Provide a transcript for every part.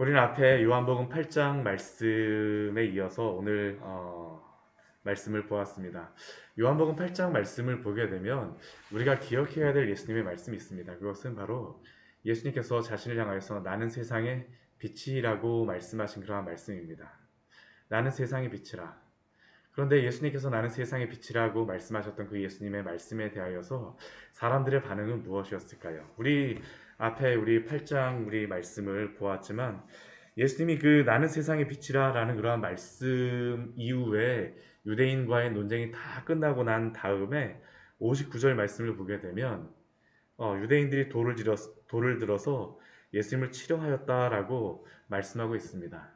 우리는 앞에 요한복음 8장 말씀에 이어서 오늘 말씀을 보았습니다. 요한복음 8장 말씀을 보게 되면 우리가 기억해야 될 예수님의 말씀이 있습니다. 그것은 바로 예수님께서 자신을 향하여서 나는 세상의 빛이라고 말씀하신 그러한 말씀입니다. 나는 세상의 빛이라. 그런데 예수님께서 나는 세상의 빛이라고 말씀하셨던 그 예수님의 말씀에 대하여서 사람들의 반응은 무엇이었을까요? 우리 8장 우리 말씀을 보았지만 예수님이 그 나는 세상의 빛이라라는 그러한 말씀 이후에 유대인과의 논쟁이 다 끝나고 난 다음에 59절 말씀을 보게 되면 유대인들이 돌을 들어서 예수님을 치려하였다라고 말씀하고 있습니다.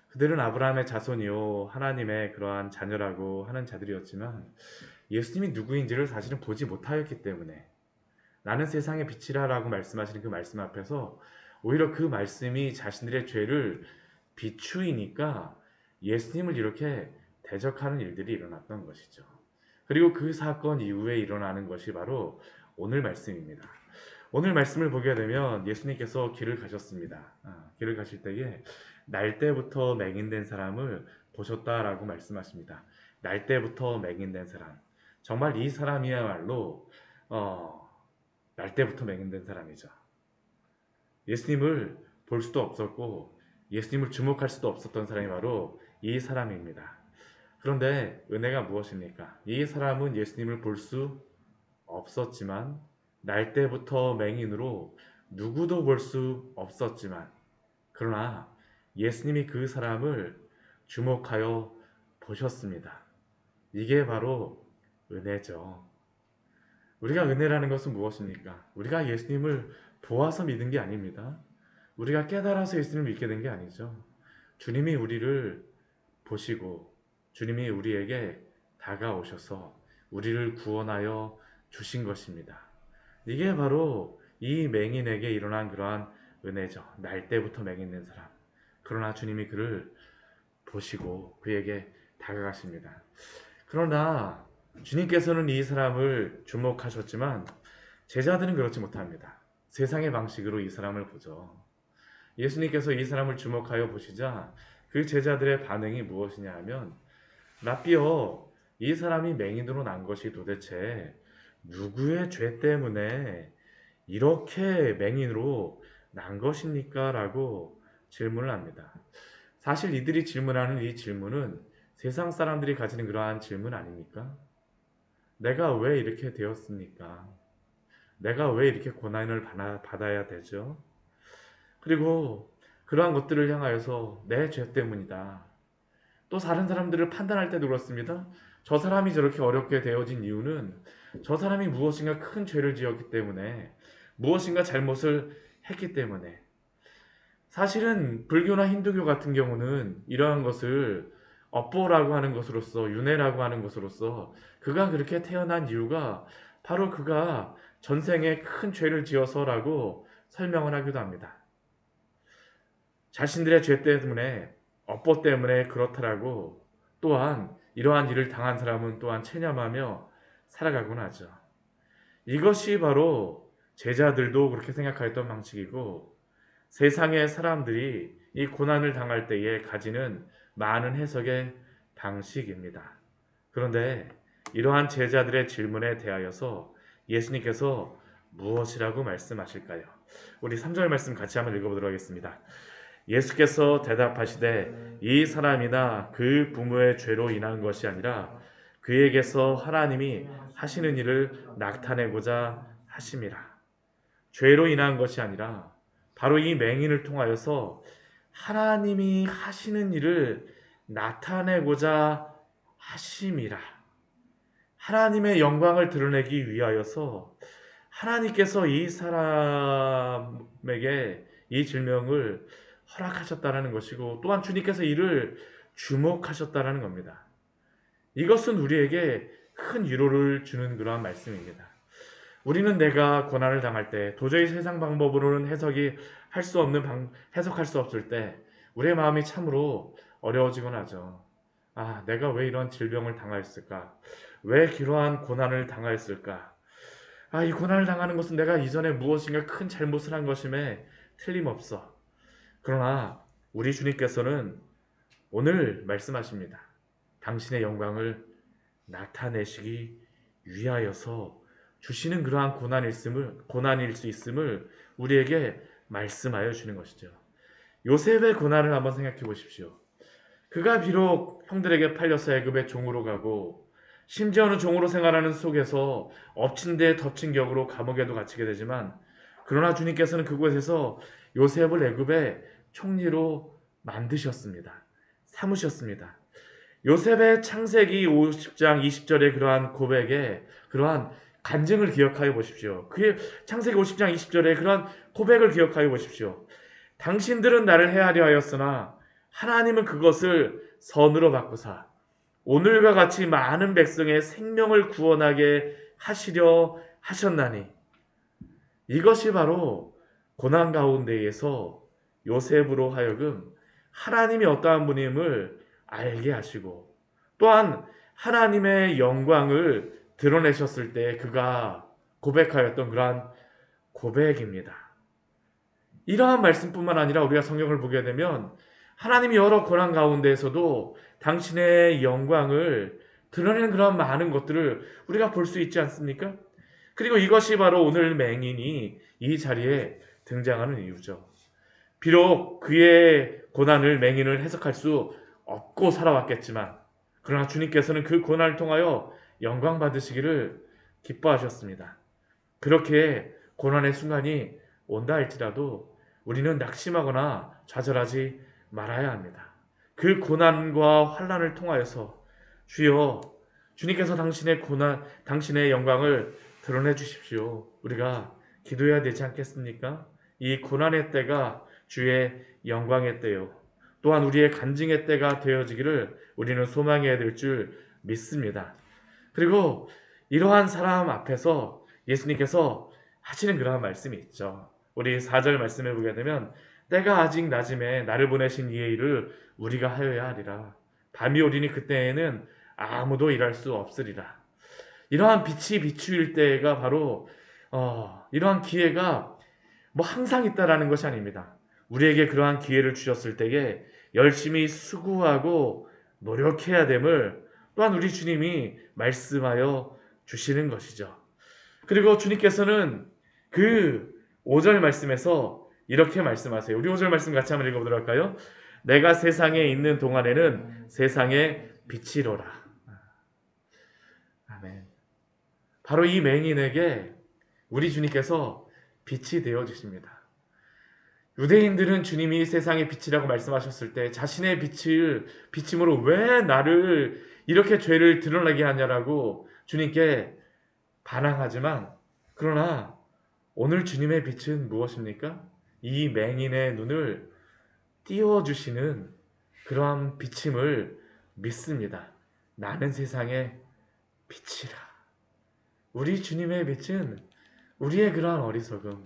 그들은 아브라함의 자손이요 하나님의 그러한 자녀라고 하는 자들이었지만 예수님이 누구인지를 사실은 보지 못하였기 때문에 나는 세상의 빛이라라고 말씀하시는 그 말씀 앞에서 오히려 그 말씀이 자신들의 죄를 비추이니까 예수님을 이렇게 대적하는 일들이 일어났던 것이죠. 그리고 그 사건 이후에 일어나는 것이 바로 오늘 말씀입니다. 오늘 말씀을 보게 되면 예수님께서 길을 가셨습니다. 길을 가실 때에 날 때부터 맹인된 사람을 보셨다라고 말씀하십니다. 날 때부터 맹인된 사람. 정말 이 사람이야말로 날 때부터 맹인된 사람이죠. 예수님을 볼 수도 없었고 예수님을 주목할 수도 없었던 사람이 바로 이 사람입니다. 그런데 은혜가 무엇입니까? 이 사람은 예수님을 볼 수 없었지만 날 때부터 맹인으로 누구도 볼 수 없었지만 그러나 예수님이 그 사람을 주목하여 보셨습니다. 이게 바로 은혜죠. 우리가 은혜라는 것은 무엇입니까? 우리가 예수님을 보아서 믿은 게 아닙니다. 우리가 깨달아서 예수님을 믿게 된 게 아니죠. 주님이 우리를 보시고 주님이 우리에게 다가오셔서 우리를 구원하여 주신 것입니다. 이게 바로 이 맹인에게 일어난 그러한 은혜죠. 날 때부터 맹인된 사람. 그러나 주님이 그를 보시고 그에게 다가가십니다. 그러나 주님께서는 이 사람을 주목하셨지만 제자들은 그렇지 못합니다. 세상의 방식으로 이 사람을 보죠. 예수님께서 이 사람을 주목하여 보시자 그 제자들의 반응이 무엇이냐 하면 라삐어 이 사람이 맹인으로 난 것이 도대체 누구의 죄 때문에 이렇게 맹인으로 난 것입니까? 라고 질문을 합니다. 사실 이들이 질문하는 이 질문은 세상 사람들이 가지는 그러한 질문 아닙니까? 내가 왜 이렇게 되었습니까? 내가 왜 이렇게 고난을 받아야 되죠? 그리고 그러한 것들을 향하여서 내 죄 때문이다. 또 다른 사람들을 판단할 때도 그렇습니다. 저 사람이 저렇게 어렵게 되어진 이유는 저 사람이 무엇인가 큰 죄를 지었기 때문에 무엇인가 잘못을 했기 때문에 사실은 불교나 힌두교 같은 경우는 이러한 것을 업보라고 하는 것으로서 윤회라고 하는 것으로서 그가 그렇게 태어난 이유가 바로 그가 전생에 큰 죄를 지어서라고 설명을 하기도 합니다. 자신들의 죄 때문에 업보 때문에 그렇다라고 또한 이러한 일을 당한 사람은 또한 체념하며 살아가곤 하죠. 이것이 바로 제자들도 그렇게 생각하였던 방식이고 세상의 사람들이 이 고난을 당할 때에 가지는 많은 해석의 방식입니다. 그런데 이러한 제자들의 질문에 대하여서 예수님께서 무엇이라고 말씀하실까요? 우리 3절 말씀 같이 한번 읽어보도록 하겠습니다. 예수께서 대답하시되 이 사람이나 그 부모의 죄로 인한 것이 아니라 그에게서 하나님이 하시는 일을 나타내고자 하심이라. 죄로 인한 것이 아니라 바로 이 맹인을 통하여서 하나님이 하시는 일을 나타내고자 하심이라. 하나님의 영광을 드러내기 위하여서 하나님께서 이 사람에게 이 질명을 허락하셨다라는 것이고 또한 주님께서 이를 주목하셨다라는 겁니다. 이것은 우리에게 큰 위로를 주는 그러한 말씀입니다. 우리는 내가 고난을 당할 때 도저히 세상 방법으로는 해석할 수 없을 때 우리의 마음이 참으로 어려워지곤 하죠. 내가 왜 이런 질병을 당하였을까? 왜 그러한 고난을 당하였을까? 이 고난을 당하는 것은 내가 이전에 무엇인가 큰 잘못을 한 것임에 틀림없어. 그러나 우리 주님께서는 오늘 말씀하십니다. 당신의 영광을 나타내시기 위하여서 주시는 그러한 고난일 수 있음을 우리에게 말씀하여 주는 것이죠. 요셉의 고난을 한번 생각해 보십시오. 그가 비록 형들에게 팔려서 애굽의 종으로 가고 심지어는 종으로 생활하는 속에서 엎친 데 덮친 격으로 감옥에도 갇히게 되지만 그러나 주님께서는 그곳에서 요셉을 애굽의 총리로 만드셨습니다. 삼으셨습니다. 요셉의 창세기 50장 20절의 그러한 고백에 그러한 간증을 기억하여 보십시오. 그의 창세기 50장 20절의 그러한 고백을 기억하여 보십시오. 당신들은 나를 해하려 하였으나 하나님은 그것을 선으로 바꾸사 오늘과 같이 많은 백성의 생명을 구원하게 하시려 하셨나니 이것이 바로 고난 가운데에서 요셉으로 하여금 하나님이 어떠한 분임을 알게 하시고 또한 하나님의 영광을 드러내셨을 때 그가 고백하였던 그러한 고백입니다. 이러한 말씀뿐만 아니라 우리가 성경을 보게 되면 하나님이 여러 고난 가운데에서도 당신의 영광을 드러내는 그런 많은 것들을 우리가 볼 수 있지 않습니까? 그리고 이것이 바로 오늘 맹인이 이 자리에 등장하는 이유죠. 비록 그의 고난을 맹인을 해석할 수 없고 살아왔겠지만 그러나 주님께서는 그 고난을 통하여 영광 받으시기를 기뻐하셨습니다. 그렇게 고난의 순간이 온다 할지라도 우리는 낙심하거나 좌절하지 말아야 합니다. 그 고난과 환난을 통하여서 주여 주님께서 당신의 영광을 드러내 주십시오. 우리가 기도해야 되지 않겠습니까? 이 고난의 때가 주의 영광의 때요. 또한 우리의 간증의 때가 되어지기를 우리는 소망해야 될 줄 믿습니다. 그리고 이러한 사람 앞에서 예수님께서 하시는 그러한 말씀이 있죠. 우리 4절 말씀해 보게 되면 때가 아직 낮음에 나를 보내신 이의 일을 우리가 하여야 하리라. 밤이 오리니 그때에는 아무도 일할 수 없으리라. 이러한 빛이 비추일 때가 바로 이러한 기회가 뭐 항상 있다라는 것이 아닙니다. 우리에게 그러한 기회를 주셨을 때에 열심히 수고하고 노력해야 됨을 또한 우리 주님이 말씀하여 주시는 것이죠. 그리고 주님께서는 그 5절 말씀에서 이렇게 말씀하세요. 우리 5절 말씀 같이 한번 읽어보도록 할까요? 내가 세상에 있는 동안에는 세상의 빛이로라. 아멘. 바로 이 맹인에게 우리 주님께서 빛이 되어 주십니다. 유대인들은 주님이 세상의 빛이라고 말씀하셨을 때 자신의 비침으로 왜 나를 이렇게 죄를 드러나게 하냐라고 주님께 반항하지만 그러나 오늘 주님의 빛은 무엇입니까? 이 맹인의 눈을 띄워주시는 그러한 비침을 믿습니다. 나는 세상의 빛이라. 우리 주님의 빛은 우리의 그러한 어리석음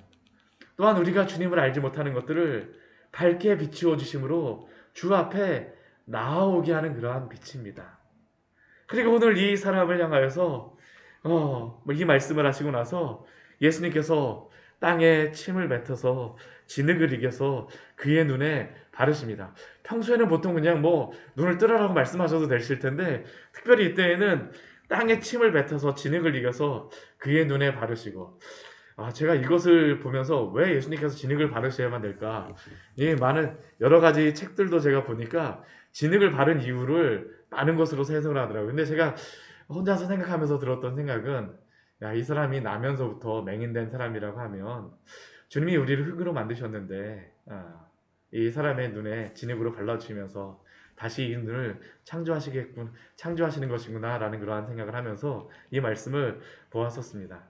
또한 우리가 주님을 알지 못하는 것들을 밝게 비추어 주심으로 주 앞에 나아오게 하는 그러한 빛입니다. 그리고 오늘 이 사람을 향하여서 이 말씀을 하시고 나서 예수님께서 땅에 침을 뱉어서 진흙을 이겨서 그의 눈에 바르십니다. 평소에는 보통 그냥 눈을 뜨라라고 말씀하셔도 되실 텐데 특별히 이때에는 땅에 침을 뱉어서 진흙을 이겨서 그의 눈에 바르시고 제가 이것을 보면서 왜 예수님께서 진흙을 바르셔야만 될까? 많은 여러 가지 책들도 제가 보니까 진흙을 바른 이유를 많은 것으로 해석을 하더라고요. 근데 제가 혼자서 생각하면서 들었던 생각은 이 사람이 나면서부터 맹인된 사람이라고 하면 주님이 우리를 흙으로 만드셨는데 이 사람의 눈에 진흙으로 발라주시면서 다시 이 눈을 창조하시는 것이구나 라는 그러한 생각을 하면서 이 말씀을 보았었습니다.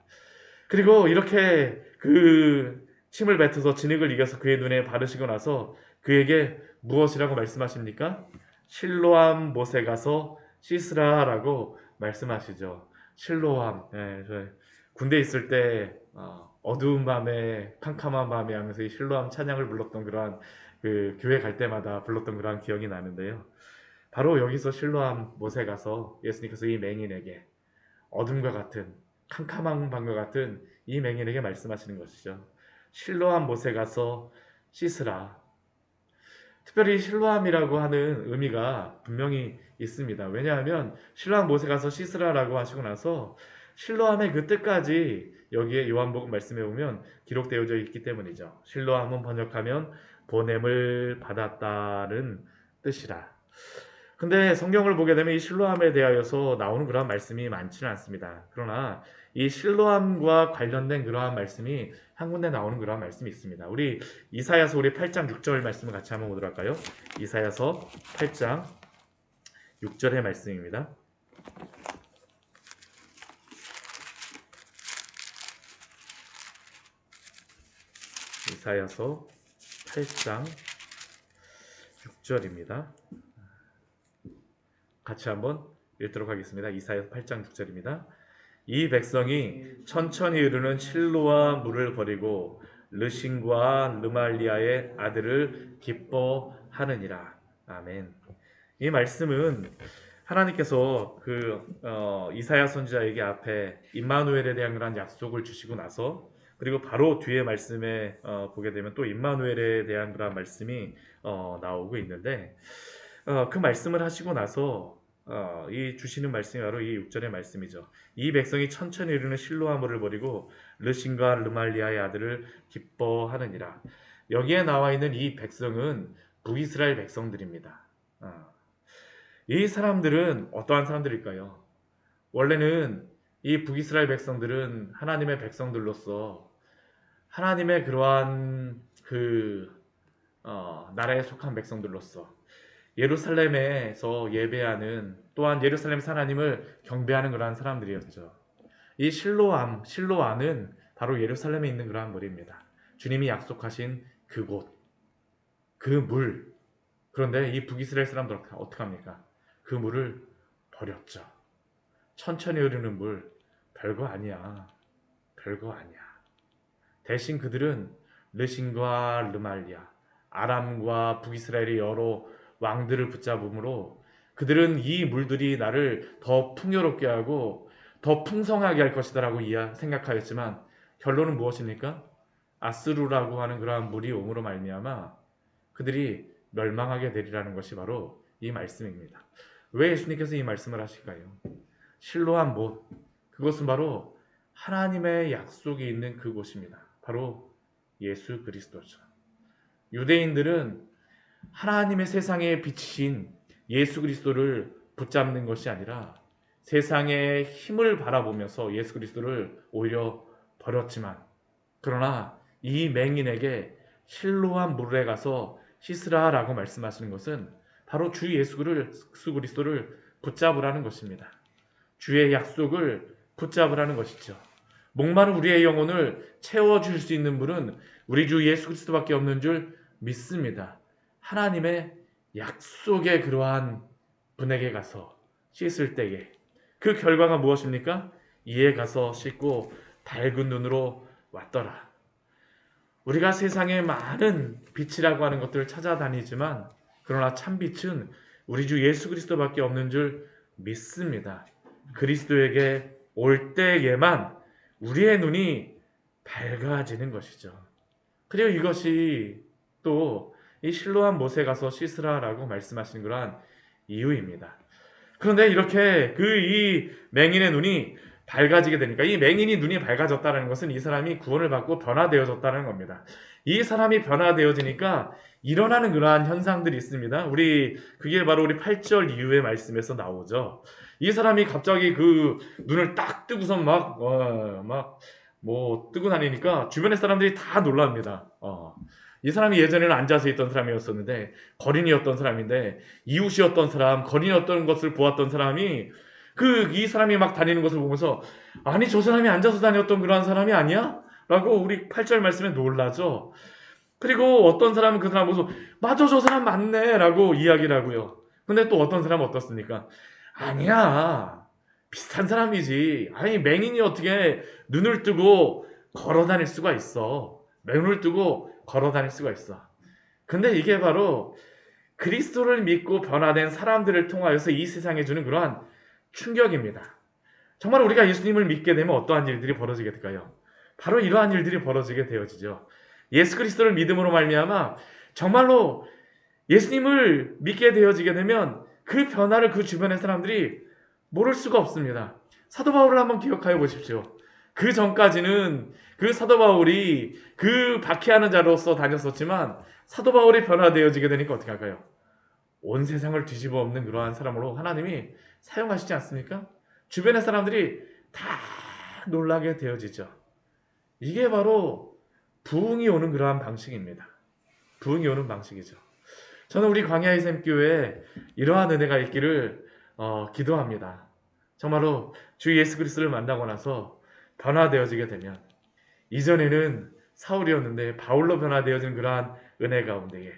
그리고 이렇게 그 침을 뱉어서 진흙을 이겨서 그의 눈에 바르시고 나서 그에게 무엇이라고 말씀하십니까? 실로암 못에 가서 씻으라라고 말씀하시죠. 실로암. 군대 있을 때 어두운 밤에 캄캄한 밤에 하면서 이 실로암 찬양을 불렀던 그러한 그 교회 갈 때마다 불렀던 그러한 기억이 나는데요. 바로 여기서 실로암 못에 가서 예수님께서 이 맹인에게 어둠과 같은 캄캄한 밤과 같은 이 맹인에게 말씀하시는 것이죠. 실로암 못에 가서 씻으라. 특별히 실로암이라고 하는 의미가 분명히 있습니다. 왜냐하면 실로암 못에 가서 씻으라라고 하시고 나서 실로암의 그 뜻까지 여기에 요한복음 말씀에 보면 기록되어져 있기 때문이죠. 실로암은 번역하면 보냄을 받았다는 뜻이라. 근데 성경을 보게 되면 이 실로암에 대하여서 나오는 그러한 말씀이 많지는 않습니다. 그러나 이 실로암과 관련된 그러한 말씀이 한 군데 나오는 그러한 말씀이 있습니다. 우리 이사야서 우리 8장 6절 말씀을 같이 한번 보도록 할까요? 이사야서 8장 6절의 말씀입니다. 이사야서 8장 6절입니다. 같이 한번 읽도록 하겠습니다. 이사야서 8장 6절입니다. 이 백성이 천천히 흐르는 실로와 물을 버리고 르신과 르말리아의 아들을 기뻐하느니라. 아멘. 이 말씀은 하나님께서 이사야 선지자에게 앞에 임마누엘에 대한 그런 약속을 주시고 나서 그리고 바로 뒤에 말씀에 보게 되면 또 임마누엘에 대한 그런 말씀이 나오고 있는데 그 말씀을 하시고 나서 이 주시는 말씀이 바로 이 6절의 말씀이죠. 이 백성이 천천히 이르는 실로아물을 버리고 르신과 르말리아의 아들을 기뻐하느니라. 여기에 나와 있는 이 백성은 북이스라엘 백성들입니다. 이 사람들은 어떠한 사람들일까요? 원래는 이 북이스라엘 백성들은 하나님의 백성들로서 하나님의 그러한 나라에 속한 백성들로서 예루살렘에서 예배하는 또한 예루살렘에서 하나님을 경배하는 그러한 사람들이었죠. 이 실로암은 바로 예루살렘에 있는 그러한 물입니다. 주님이 약속하신 그곳, 그 물. 그런데 이 북이스라엘 사람들 어떻게 합니까? 그 물을 버렸죠. 천천히 흐르는 물, 별거 아니야. 별거 아니야. 대신 그들은 르신과 르말리아, 아람과 북이스라엘의 여러 왕들을 붙잡음으로 그들은 이 물들이 나를 더 풍요롭게 하고 더 풍성하게 할 것이다라고 생각하였지만 결론은 무엇입니까? 아스루라고 하는 그러한 물이 옴으로 말미암아 그들이 멸망하게 되리라는 것이 바로 이 말씀입니다. 왜 예수님께서 이 말씀을 하실까요? 실로암 못, 그것은 바로 하나님의 약속이 있는 그곳입니다. 바로 예수 그리스도죠. 유대인들은 하나님의 세상에 비치신 예수 그리스도를 붙잡는 것이 아니라 세상의 힘을 바라보면서 예수 그리스도를 오히려 버렸지만 그러나 이 맹인에게 실로암 물에 가서 씻으라라고 말씀하시는 것은 바로 주 예수 그리스도를 붙잡으라는 것입니다. 주의 약속을 붙잡으라는 것이죠. 목마른 우리의 영혼을 채워줄 수 있는 분은 우리 주 예수 그리스도밖에 없는 줄 믿습니다. 하나님의 약속의 그러한 분에게 가서 씻을 때에 그 결과가 무엇입니까? 이에 가서 씻고 밝은 눈으로 왔더라. 우리가 세상에 많은 빛이라고 하는 것들을 찾아다니지만 그러나 참 빛은 우리 주 예수 그리스도밖에 없는 줄 믿습니다. 그리스도에게 올 때에만 우리의 눈이 밝아지는 것이죠. 그리고 이것이 또 이 실로암 못에 가서 씻으라라고 말씀하신 그러한 이유입니다. 그런데 이렇게 이 맹인의 눈이 밝아지게 되니까 이 맹인이 눈이 밝아졌다는 것은 이 사람이 구원을 받고 변화되어졌다는 겁니다. 이 사람이 변화되어지니까 일어나는 그러한 현상들이 있습니다. 그게 바로 우리 8절 이후의 말씀에서 나오죠. 이 사람이 갑자기 그 눈을 딱 뜨고선 뜨고 다니니까 주변의 사람들이 다 놀랍니다. 이 사람이 예전에는 앉아서 있던 사람이었었는데 거린이었던 사람인데 이웃이었던 사람, 거린이었던 것을 보았던 사람이 이 사람이 막 다니는 것을 보면서 아니 저 사람이 앉아서 다녔던 그러한 사람이 아니야? 라고 우리 8절 말씀에 놀라죠. 그리고 어떤 사람은 그 사람 보면서 맞아 저 사람 맞네 라고 이야기를 하고요. 근데 또 어떤 사람은 어떻습니까? 아니야 비슷한 사람이지. 아니 맹인이 어떻게 눈을 뜨고 걸어 다닐 수가 있어. 눈을 뜨고 걸어 다닐 수가 있어. 근데 이게 바로 그리스도를 믿고 변화된 사람들을 통하여서 이 세상에 주는 그러한 충격입니다. 정말 우리가 예수님을 믿게 되면 어떠한 일들이 벌어지게 될까요? 바로 이러한 일들이 벌어지게 되어지죠. 예수 그리스도를 믿음으로 말미암아 정말로 예수님을 믿게 되어지게 되면 그 변화를 그 주변의 사람들이 모를 수가 없습니다. 사도 바울을 한번 기억하여 보십시오. 그 전까지는 그 사도 바울이 그 박해하는 자로서 다녔었지만 사도 바울이 변화되어지게 되니까 어떻게 할까요? 온 세상을 뒤집어 엎는 그러한 사람으로 하나님이 사용하시지 않습니까? 주변의 사람들이 다 놀라게 되어지죠. 이게 바로 부흥이 오는 그러한 방식입니다. 부흥이 오는 방식이죠. 저는 우리 광야의 샘교회에 이러한 은혜가 있기를 기도합니다. 정말로 주 예수 그리스도를 만나고 나서 변화되어지게 되면 이전에는 사울이었는데 바울로 변화되어진 그러한 은혜 가운데에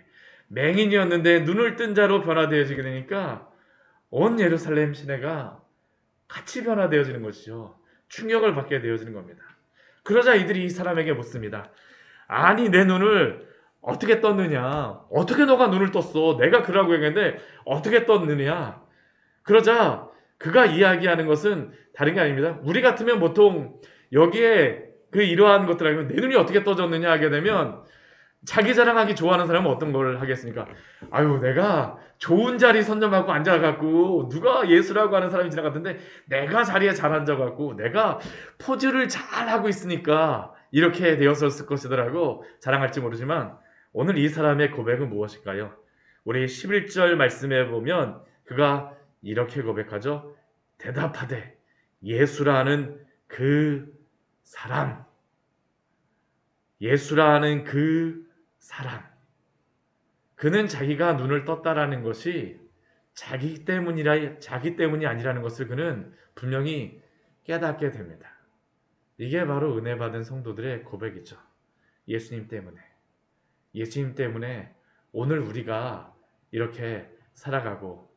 맹인이었는데 눈을 뜬 자로 변화되어지게 되니까 온 예루살렘 시내가 같이 변화되어지는 것이죠. 충격을 받게 되어지는 겁니다. 그러자 이들이 이 사람에게 묻습니다. 아니 내 눈을 어떻게 떴느냐? 어떻게 너가 눈을 떴어? 내가 그러라고 얘기했는데 어떻게 떴느냐? 그러자 그가 이야기하는 것은 다른 게 아닙니다. 우리 같으면 보통 여기에 그 이러한 것들 아니면 내 눈이 어떻게 떠졌느냐 하게 되면 자기 자랑하기 좋아하는 사람은 어떤 걸 하겠습니까? 아유 내가 좋은 자리 선점하고 앉아갖고 누가 예수라고 하는 사람이 지나갔는데 내가 자리에 잘 앉아갖고 내가 포즈를 잘 하고 있으니까 이렇게 되었을 것이더라고 자랑할지 모르지만 오늘 이 사람의 고백은 무엇일까요? 우리 11절 말씀에 보면 그가 이렇게 고백하죠. 대답하되 예수라는 그 사람, 예수라는 그 사람. 그는 자기가 눈을 떴다라는 것이 자기 때문이 아니라는 것을 그는 분명히 깨닫게 됩니다. 이게 바로 은혜 받은 성도들의 고백이죠. 예수님 때문에. 예수님 때문에 오늘 우리가 이렇게 살아가고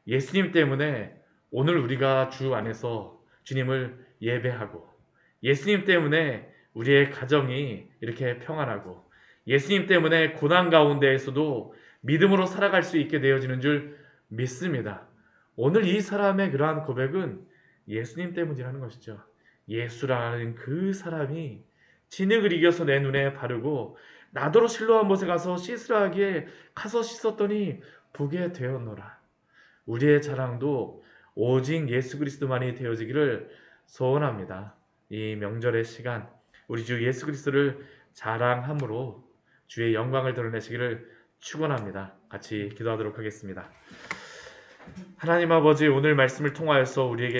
예수님 때문에 오늘 우리가 주 안에서 주님을 예배하고 예수님 때문에 우리의 가정이 이렇게 평안하고 예수님 때문에 고난 가운데에서도 믿음으로 살아갈 수 있게 되어지는 줄 믿습니다. 오늘 이 사람의 그러한 고백은 예수님 때문이라는 것이죠. 예수라는 그 사람이 진흙을 이겨서 내 눈에 바르고 나더러 실로암 못에 가서 씻으라 하기에 가서 씻었더니 보게 되었노라. 우리의 자랑도 오직 예수 그리스도만이 되어지기를 소원합니다. 이 명절의 시간 우리 주 예수 그리스도를 자랑함으로 주의 영광을 드러내시기를 축원합니다. 같이 기도하도록 하겠습니다. 하나님 아버지 오늘 말씀을 통하여서 우리에게